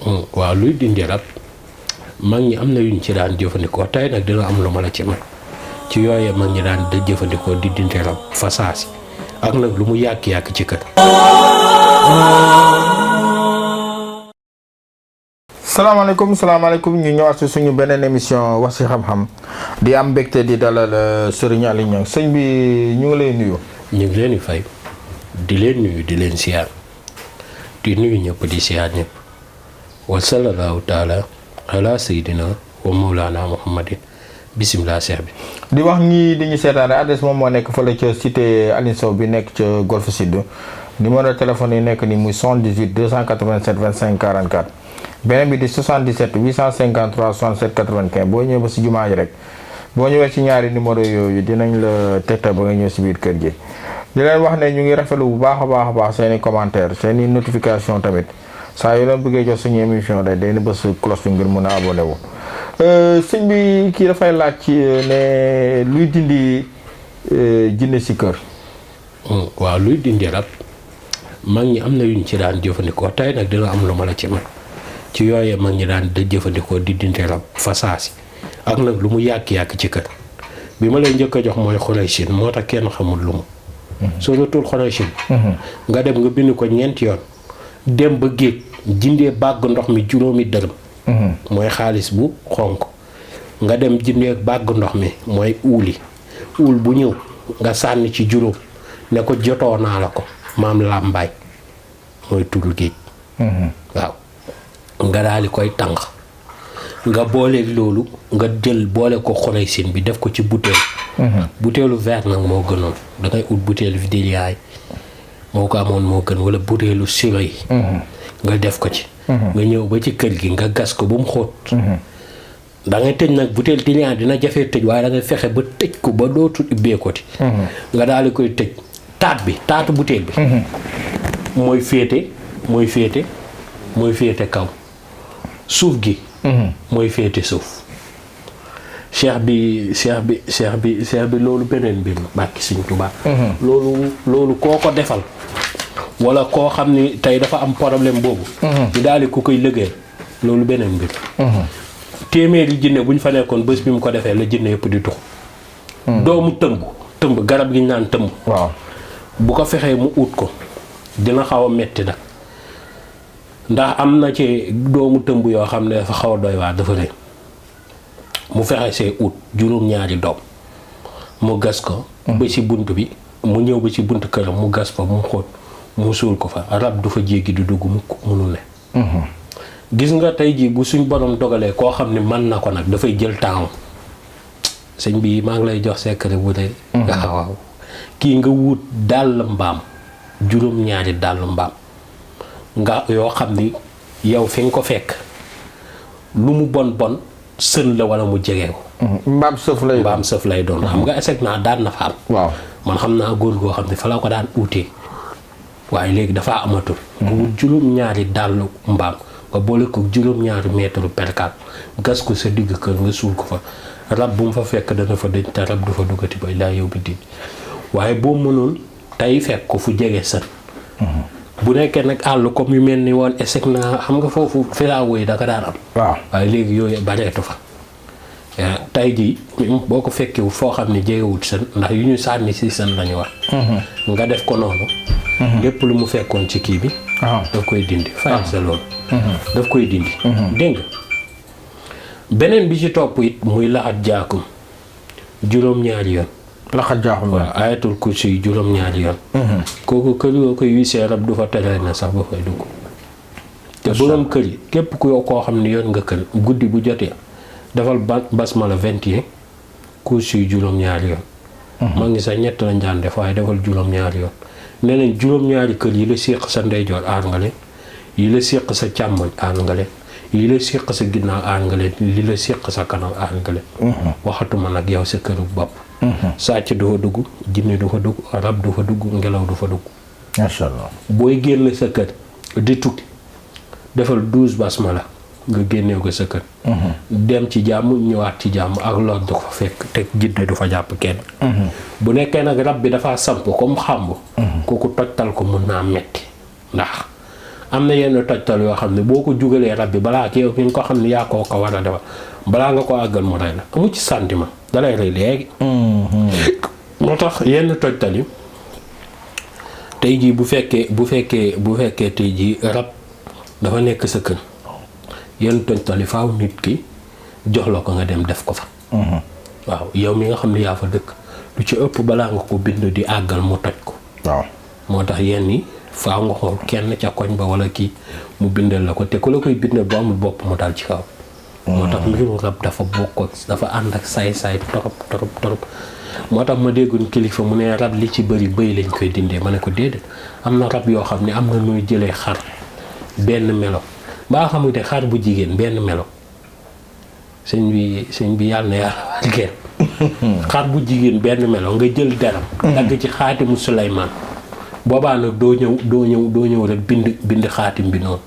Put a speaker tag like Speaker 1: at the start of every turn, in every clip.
Speaker 1: waaw luy dindi rab mag ñi am na yuñ ci daan jëfandikoo tey nag dina am lu ma la ci man ci yooyee mag ñi daan da jëfandikoo di dindi rab fa saasi ak nag lu mu yàgg-yàgg ci kër.
Speaker 2: salaamaaleykum ñu ñëwaat si suñu beneen émission wax si xam-xam di am mbégte di dalal Serigne Aly Niang sëñ bi ñu ngi lay nuyu.
Speaker 1: ñu ngi leen di fay di leen nuyu di leen siyaar di nuyu ñëpp di siyaar ñëpp wa sallallahu taala ala sayidina wa mawlana muhammadin bisimilah seex bi.
Speaker 2: di wax ñii di ñu seetaan adresse moom moo nekk fële ca cité Aline Sow bi nekk ca Golf Sud numéro de téléphone yi nekk ni muy 78 287 25 44 beneen bi di 77 853 67 95 boo ñëwee ba si jumaa ji rek boo ñëwee ci ñaari numéro yooyu dinañ la tegtal ba nga ñëw si biir kër gi. di leen wax ne ñu ngi rafetlu bu baax a baax seen i commentaire seen i notification tamit saa yu leen bëggee jox suñu émission rek day bës cloche bi ngir mën a abonné wu. sëñ bi kii dafay laaj ci ne luy dindi jinne si kër.
Speaker 1: waaw luy dindi rab mag ñi am na yuñ ci daan jëfandikoo tey nag dina am lu ma la ci man ci yooyee mag ñi daan da jëfandikoo di dindi rab fa saasi ak nag lu mu yàgg-yàgg ci kër bi ma lay njëkk a jox mooy xonay sin moo tax kenn xamul lu mu. soo natul xonay sin nga dem nga bind ko ñeenti yoon dem ba géej jindee bàgg ndox mi juróomi dërëm. mooy xaalis bu xonk nga dem jëndee bàgg ndox mi mooy uul bu ñëw nga sànni ci juróom ne ko jotoo naa la ko maam làmbaay mooy turu géej. waaw nga daal di koy tànq nga booleeg loolu nga jël boole ko xonay sin bi def ko ci butéel. butéelu verre nag moo gënoon dangay ut butéelu vidéliaay moo ko amoon moo gën wala butéelu siro yi nga def ko ci. nga ñëw ba ci kër gi nga gas ko ba mu xóot. da ngay tëj nag butéel client dina jafee tëj waaye da ngay fexe ba tëj ko ba dootul ubbeekoti. nga daal di koy tëj taatu butéel bi. mooy féete kaw suuf gi. mooy féete suuf. cheikh bi loolu beneen mbir la bàkki Sëñ Tuubaa. loolu koo ko defal. wala koo xam ni tey dafa am problème boobu. ñu daal di ku koy liggéey loolu beneen mbir. téeméeri jinne bu ñu fa nekkoon bés bi mu ko defee la jinne yëpp di tux. doomu tëmb garab gi ñu naan tëmb.
Speaker 2: waaw
Speaker 1: bu ko fexee mu ut ko dina xaw a metti nag ndax am na ci doomu tëmb yoo xam ne dafa xaw a doy waar dafa rëy mu fexe see ut juróom-ñaari doom mu gas ko. ba ci bunt bi mu ñëw ba ci bunt këram mu gas fa mu xóot. mu suul ko fa rab du fa jéggi di dugg mukk mënul ne. gis nga tey jii bu suñ borom dogalee koo xam ne mën na ko nag dafay jël temps sëñ bi maa ngi lay jox secret bu dee. waaw kii nga wut dàll mbaam juróom-ñaari dàll mbaam nga yoo xam ni yow fi nga ko fekk lu mu bon sën la wala mu jege ko.
Speaker 2: mbaam sëf lay doon.
Speaker 1: xam nga eseg naa daan na fa am.
Speaker 2: waaw man
Speaker 1: xam naa góor goo xam ne fa la ko daan uutee. waaye léegi dafa amatul. nga wut juróom-ñaari dàllu mbaam nga boole ko juróom-ñaari mètre percal gas ko sa digg kër nga suul ko fa rab bu mu fa fekk dana fa dëj te rab du fa duggati ba laa yow bi di waaye boo mënul tey fekk ko fu jege sën. bu nekkee nag àll comme yu mel ni woon esek naa xam nga foofu filaawo yi da ko daan am. waaw waaye léegi yooyu bareetu fa. tey jii boo ko fekkewul foo xam ne jegewut sën ndax yu ñu sànni si sën lañu wax. nga def ko noonu. lépp lu mu fekkoon ci kii bi. daf koy dindi fayal sa loolu. daf koy dindi. dégg nga beneen bi ci topp it muy laxat jaakum juróom-ñaari yoon.
Speaker 2: laxat jaakum
Speaker 1: waaw ayatul kursi yi juróom-ñaari yoon. kooku kër yoo koy wisee rab du fa tere na sax ba fay dugg. te borom kër yi képp ku yow koo xam ne yoon nga kër guddi bu jotee defal basmala 21 kursi yi juróom-ñaari yoon. maa ngi sax ñett lañ daan def waaye defal juróom-ñaari yoon. nee nañ juróom-ñaari kër yi la séq sa ndeyjoor aar nga leen yi la séq sa càmmoñ aar nga leen yi la séq sa ginnaaw aar nga leen li la séq sa kanam aar nga leen. waxatuma nag yow sa këru bopp. sàcc du fa dugg jinne du fa dugg rab du fa dugg ngelaw du fa dugg.
Speaker 2: macha allah
Speaker 1: booy génn sa kër di tukki defal 12 basmala nga génnee ko sa kër. dem ci jàmm ñëwaat ci jàmm ak lool du ko fekk te jinne du fa jàpp kenn. bu nekkee nag rab bi dafa samp comme xàmb. kooku tojtal ko mun naa metti ndax am na yenn tojtal yoo xam ne boo ko jugalee rab bi balaa ki yow ki nga ko xam ne yaa ko war a defal balaa nga ko àggal mu rey la amu ci sentiment dalay rey léegi. moo tax yenn tojtal yi tey jii bu fekkee tey jii rab dafa nekk sa kër yenn tojtal yi faaw nit ki jox la ko nga dem def ko fa. waaw yow mi nga xam ne yaa fa dëkk lu ci ëpp balaa nga ko bind di àggal mu toj ko.
Speaker 2: waaw
Speaker 1: moo tax yenn yi faaw nga xool kenn ca koñ ba wala kii mu bindal la ko te ku la koy bindal bu amul bopp mu dal ci kaw. moo tax mbiru rab dafa bokk dafa ànd ak saay-saay torop moo tax ma déggoon kilifa mu ne rab li ci bëri bëy lañ koy dindee ma ne ko déedéet am na rab yoo xam ne am na nooy jëlee xar benn melo baa xamante xar bu jigéen benn melo sëñ bi yàlla na yàlla gër xar bu jigéen benn melo nga jël deram dagg ci xaatimu Suleymaan boobaa nag doo ñëw rek bind xaatim bi noonu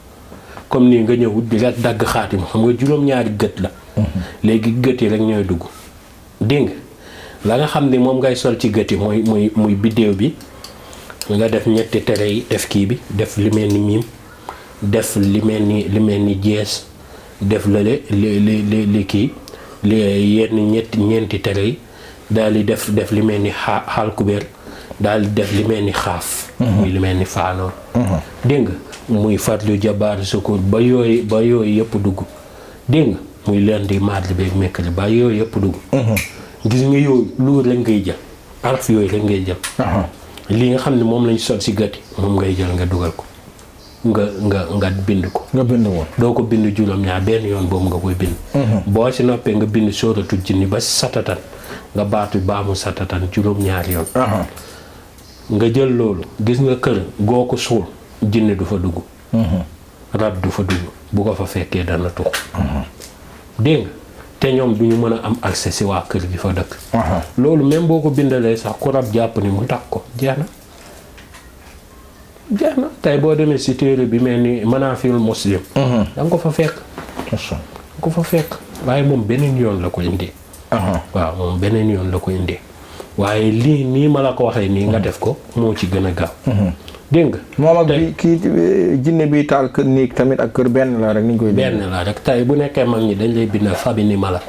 Speaker 1: comme nii nga ñëw di rek dagg xaatim xam nga juróom-ñaari gët la léegi gët yi rek ñooy dugg dégg nga la nga xam ne moom ngay sol ci gët yi muy biddéew bi nga def ñetti tere yi def kii bi def li mel ni miim def li mel ni jees def lale li kii li yenn ñeenti tere yi daal di def li mel ni xaal kubéer daal di def li mel ni xaaf muy li mel ni faanoon dégg nga muy fatlu jabaar sukkur ba yooyu yëpp dugg dégg nga muy lundi mardi beeg mercredi ba yooyu yëpp dugg gis nga yooyu loolu rek ngay jël araf yooyu rek ngay jël li nga xam ne moom lañ sol si gati moom ngay jël nga dugal ko nga bind ko
Speaker 2: nga bind ko
Speaker 1: doo ko bind juróom-ñaar benn yoon boobu nga koy bind boo si noppee nga bind sóoratu jinni ba satatan nga baatu baamu satatan juróom-ñaar yoon nga jël loolu gis nga kër goo ko suul jinne du fa dugg rab du fa dugg bu ko fa fekkee dana tux dégg nga te ñoom du ñu mën a am accès si waa kër gi fa dëkk loolu même boo ko bindalee sax ku rab jàpp ni mu tax ko jeex na tey boo demee si téere bi mel ni Manaafihul Muslim da nga ko fa fekk waaye moom beneen yoon la ko indee waaw moom beneen yoon la ko indee waaye lii nii ma la ko waxee nii nga def ko moo ci gën a gaaw dégg nga
Speaker 2: moom ak bi kii jinne bi taal kër néeg tamit ak kër benn la rek ni ñu koy
Speaker 1: benn la rek tey bu nekkee mag ñi dañ lay bindal fabini mala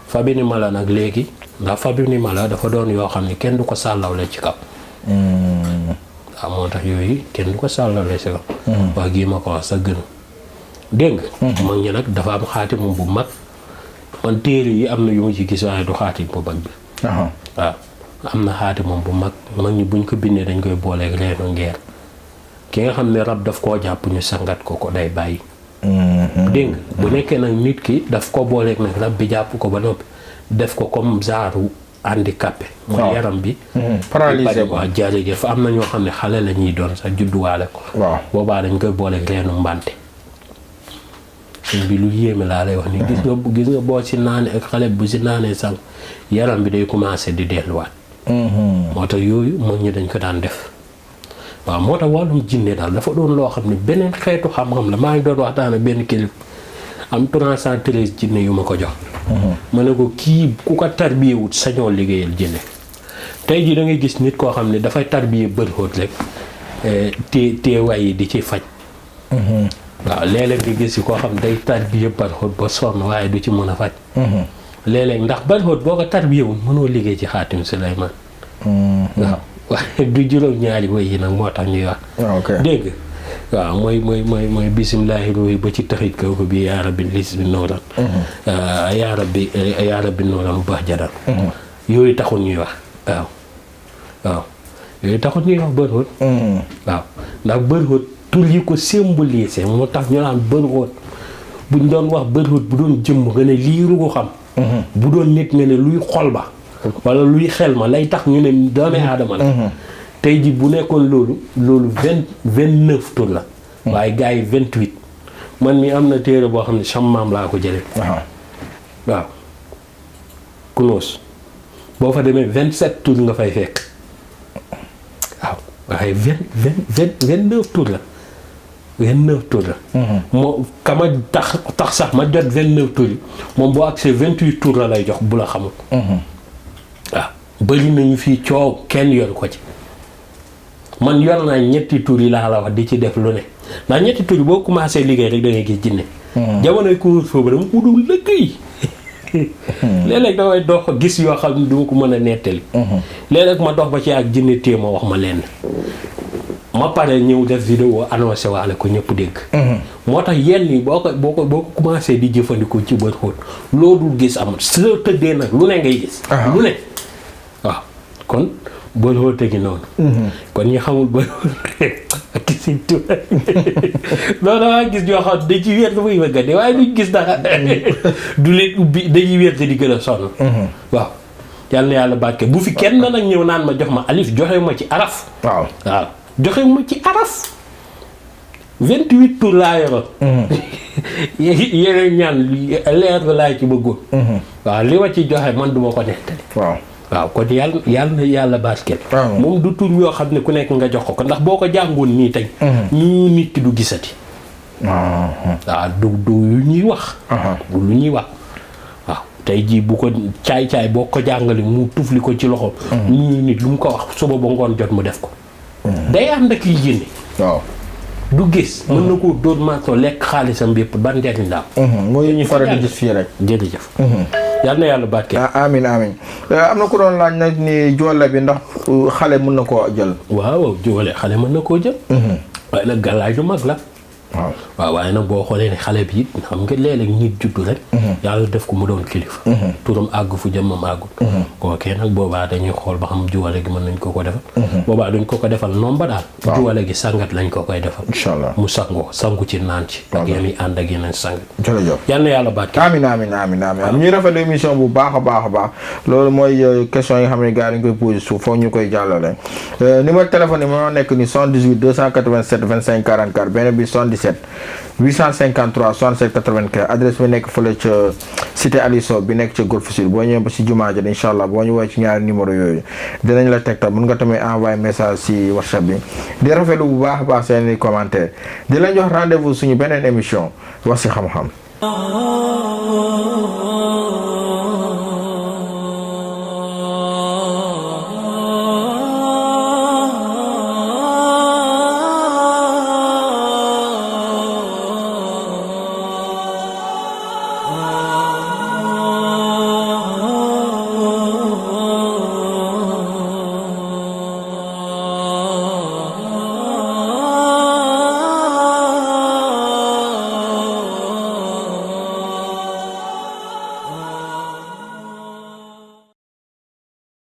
Speaker 1: fabini mala nag léegi ndax fabini mala dafa doon yoo xam ne kenn du ko sàllawle ci kaw waaw moo tax yooyu kenn du ko sàllawle ci kaw wax gii ma ko wax sa gën dégg nga mag ñi nag dafa am xaatim bu mag man téere yi am na yu mu ci gis waaye du xaatim bu mag bi waaw am na xaatim bu mag ñi buñ ko bindee dañ koy booleeg reenu ngeer ki nga xam ne rab daf koo jàpp ñu sangat ko day bàyyi dégg nga bu nekkee nag nit ki daf ko booleeg nag rab bi jàpp ko ba noppi def ko comme genre handicapé mooy yaram bi
Speaker 2: paralysé
Speaker 1: ko jërëjëf am na ñoo xam ne xale la ñuy doon sax judduwaale ko boobaa dañ koy booleeg reenu mbante bi lu yéeme laa lay wax ni gis nga boo si naanee ak xale bu si naanee sax yaram bi day commencé di delluwaat moo tax yooyu mag ñi dañ ko daan def waaw moo tax wàllum jinne daal dafa doon loo xam ne beneen xeetu xam-xam la maa ngi doon waxtaan ak benn kilif am 313 jinne yu ma ko jox ma ne ko kii ku ko tarbiyewut sañoo liggéeyal jinne tey ji da ngay gis nit koo xam ne dafay tarbiye bët xóot rek te way yi di ci faj waaw léeg-léeg nga gis koo xam day tarbiye bët xóot ba sonn waaye du ci mën a faj léeg-léeg ndax bët xóot boo ko tarbiyewut mënoo liggéey ci xaatim Suleymaan waaw waaye du juróom-ñaari way yi nag moo tax ñuy wax dégg waaw mooy bisimilahi ruuy ba ci taxit kaw ko bi yaa rabbi lis bi nooran yaa rabbi nooran bu baax jadal yooyu taxul ñuy wax waaw yooyu taxul ñuy wax bët xóot waaw ndax bët xóot tur yi ko symbolisé moo tax ñu naan bët xóot buñ doon wax bët xóot bu doon jëmm nga ne liiru ko xam bu doon nit nga ne luy xol ba wala luy xel ma lay tax ñu ne doomi aadama la tey ji bu nekkoon loolu 29 tur la waaye gars yi 28 man mi am na téere boo xam ne sam maam laa ko jëlee waaw kunóos boo fa demee 27 tur nga fay fekk waaw waaye 29 tur la 29 tur la moo kama tax sax ma jot 29 tur yi moom boo accès 28 tur la lay jox bu la xamul waaw bëri nañu fii coow kenn yor ko ci man yor naa ñetti tur yi laa la wax di ci def lu ne ndax ñetti tur boo commencé liggéey rek da ngay gis jinne jamonoy couvre-feu ba dama ko dul liggéey léeg-léeg damay dox gis yoo xam ne du ma ko mën a nettali léeg-léeg ma dox ba ci ak jinne téye ma wax ma lenn ma pare ñëw def vidéo annoncé waale ko ñëpp dégg moo tax yenn yi boo ko commencé di jëfandikoo ci bët xóot loo dul gis amul soo tëddee nag lu ne ngay gis lu ne waaw kon bët xóot gi noonu kon ñi xamul bët ak si tu loolu damaa gis ñoo xam dañ ci wér dafay bëgg a dee waaye duñ gis dara du leen ubbi dañuy wér di gën a sonn waaw yal na yàlla barke bu fi kenn nag ñëw naan ma jox ma alif joxe ma ci araf waaw joxe ma ci araf 28 tours laa yoroon yeneen ñaan leer laa ci bëggoon waaw li ma ci joxe man duma ko nettali waaw kon yàlla na yàlla barkeel moom du tur yoo xam ne ku nekk nga jox ko ndax boo ko jàngoon nii tey ñu nit ki du gisati waaw du yu ñuy wax du lu ñuy wax waaw tey jii bu ko caay-caay boo ko jàngale mu tufli ko ci loxo ñu nit lu mu ko wax suba ba ngoon jot mu def ko day ànd ak yi génne waaw du gis mën na koo dóor maato lekk xaalisam bépp ban njariñ la
Speaker 2: mooy ñu faral di gis fii rek
Speaker 1: jërëjëf yal na yàlla barke
Speaker 2: amin am na ku doon laaj nag ni joole bi ndax xale mën na koo jël
Speaker 1: waaw joole xale mën na koo jël waaye nag gàllaay du mag la waaw waaye nag boo xoolee ne xale bi it xam nga léeg-léeg nit juddu rek yàlla def ko mu doon kilifa turam àgg fu jëmmam àggul kookee nag boobaa dañuy xool ba xam juwale gi mën nañ ko defal boobaa duñ ko defal nomba daal juwale gi sangat lañ ko koy defal inshallah mu sangu ci naan ci ak yéen ànd ak yeneen sang
Speaker 2: jërëjëf
Speaker 1: yal na yàlla baat
Speaker 2: amin ñuy rafetlu émission bu baax a baax loolu mooy question yi xam ne gars yi dañ koy posé suuf foog ñu koy jàllale numéro téléphone yi moo nekk ni 78 287 25 44 benn bi 77 853 67 95 adresse bi nekk fële ca cité Aliou Sow bi nekk ca Golf Sud boo ñëwee ba si jumaa ja incha allah boo ñu woowee ci ñaari numéro yooyu dinañ la tegtal mën nga tamit envoyer message si WhatsApp bi di rafetlu bu baax a baax seen commentaire di la jox rendez-vous suñu beneen émission wax si xam-xam